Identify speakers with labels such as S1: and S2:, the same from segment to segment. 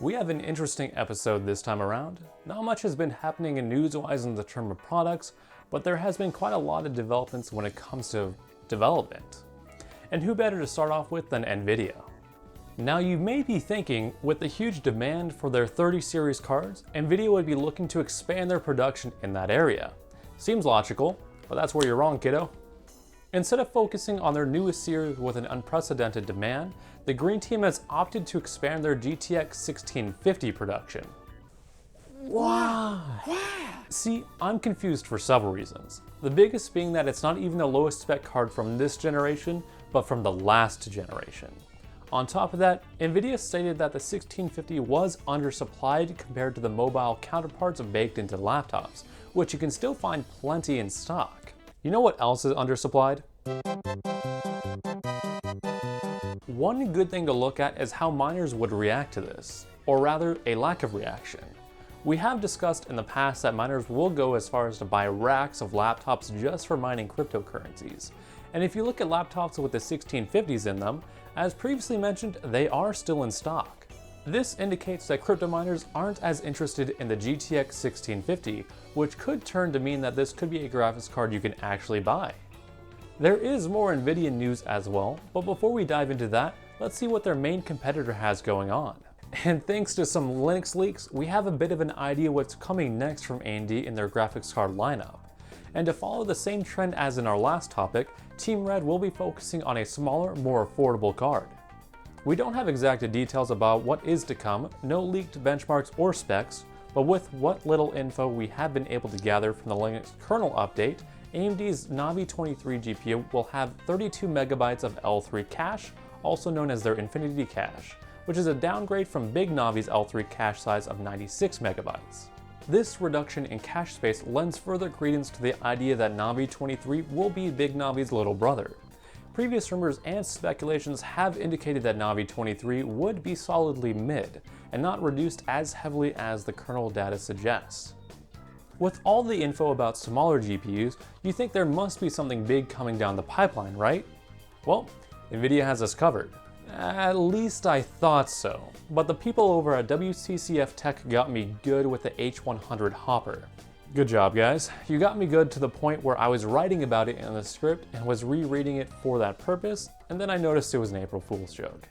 S1: We have an interesting episode this time around. Not much has been happening in news-wise in the term of products, but there has been quite a lot of developments when it comes to development. And who better to start off with than Nvidia? Now you may be thinking, with the huge demand for their 30 series cards, Nvidia would be looking to expand their production in that area. Seems logical, but that's where you're wrong, kiddo. Instead of focusing on their newest series with an unprecedented demand, the Green Team has opted to expand their GTX 1650 production. Wow! See, I'm confused for several reasons. The biggest being that it's not even the lowest spec card from this generation, but from the last generation. On top of that, Nvidia stated that the 1650 was undersupplied compared to the mobile counterparts baked into laptops, which you can still find plenty in stock. You know what else is undersupplied? One good thing to look at is how miners would react to this, or rather a lack of reaction. We have discussed in the past that miners will go as far as to buy racks of laptops just for mining cryptocurrencies. And if you look at laptops with the 1650s in them, as previously mentioned, they are still in stock. This indicates that crypto miners aren't as interested in the GTX 1650, which could turn to mean that this could be a graphics card you can actually buy. There is more Nvidia news as well, but before we dive into that, let's see what their main competitor has going on. And thanks to some Linux leaks, we have a bit of an idea what's coming next from AMD in their graphics card lineup. And to follow the same trend as in our last topic, Team Red will be focusing on a smaller, more affordable card. We don't have exact details about what is to come, no leaked benchmarks or specs, but with what little info we have been able to gather from the Linux kernel update, AMD's Navi 23 GPU will have 32 megabytes of L3 cache, also known as their Infinity Cache, which is a downgrade from Big Navi's L3 cache size of 96 megabytes. This reduction in cache space lends further credence to the idea that Navi 23 will be Big Navi's little brother. Previous rumors and speculations have indicated that Navi 23 would be solidly mid, and not reduced as heavily as the kernel data suggests. With all the info about smaller GPUs, you think there must be something big coming down the pipeline, right? Well, Nvidia has us covered. At least I thought so, but the people over at WCCF Tech got me good with the H100 Hopper. Good job, guys. You got me good to the point where I was writing about it in the script and was rereading it for that purpose, and then I noticed it was an April Fool's joke.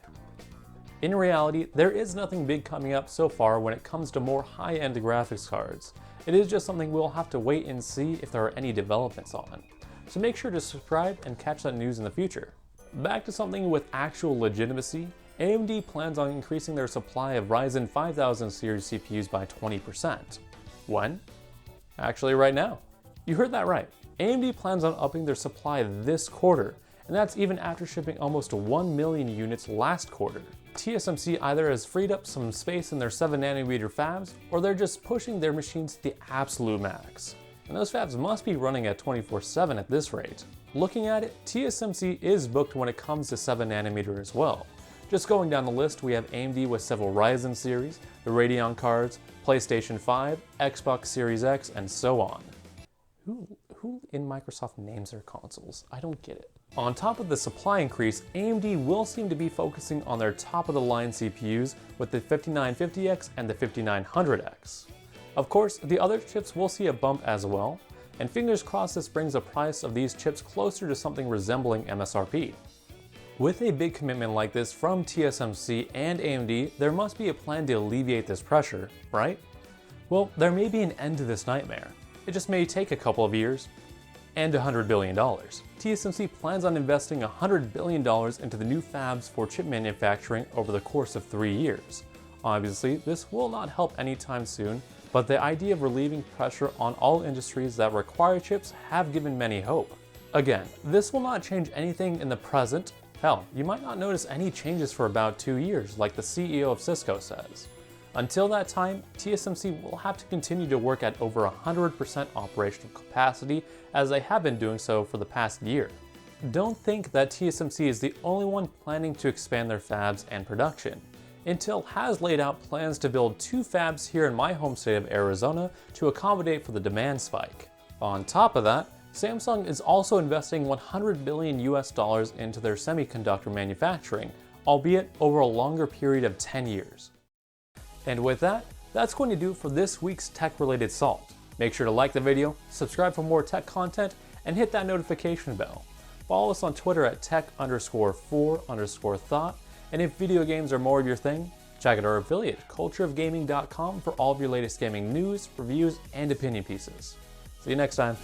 S1: In reality, there is nothing big coming up so far when it comes to more high-end graphics cards. It is just something we'll have to wait and see if there are any developments on. So make sure to subscribe and catch that news in the future. Back to something with actual legitimacy, AMD plans on increasing their supply of Ryzen 5000 series CPUs by 20%. When? Actually right now. You heard that right. AMD plans on upping their supply this quarter, and that's even after shipping almost 1 million units last quarter. TSMC either has freed up some space in their 7nm fabs, or they're just pushing their machines to the absolute max. And those fabs must be running at 24/7 at this rate. Looking at it, TSMC is booked when it comes to 7nm as well. Just going down the list, we have AMD with several Ryzen series, the Radeon cards, PlayStation 5, Xbox Series X, and so on. Who in Microsoft names their consoles? I don't get it. On top of the supply increase, AMD will seem to be focusing on their top-of-the-line CPUs with the 5950X and the 5900X. Of course, the other chips will see a bump as well, and fingers crossed this brings the price of these chips closer to something resembling MSRP. With a big commitment like this from TSMC and AMD, there must be a plan to alleviate this pressure, right? Well, there may be an end to this nightmare. It just may take a couple of years and $100 billion. TSMC plans on investing $100 billion into the new fabs for chip manufacturing over the course of 3 years. Obviously, this will not help anytime soon, but the idea of relieving pressure on all industries that require chips have given many hope. Again, this will not change anything in the present. Hell, you might not notice any changes for about 2 years, like the CEO of Cisco says. Until that time, TSMC will have to continue to work at over 100% operational capacity, as they have been doing so for the past year. Don't think that TSMC is the only one planning to expand their fabs and production. Intel has laid out plans to build 2 fabs here in my home state of Arizona to accommodate for the demand spike. On top of that, Samsung is also investing $100 billion into their semiconductor manufacturing, albeit over a longer period of 10 years. And with that, that's going to do it for this week's tech-related Salt. Make sure to like the video, subscribe for more tech content, and hit that notification bell. Follow us on Twitter at tech_for_thought, and if video games are more of your thing, check out our affiliate, cultureofgaming.com, for all of your latest gaming news, reviews, and opinion pieces. See you next time.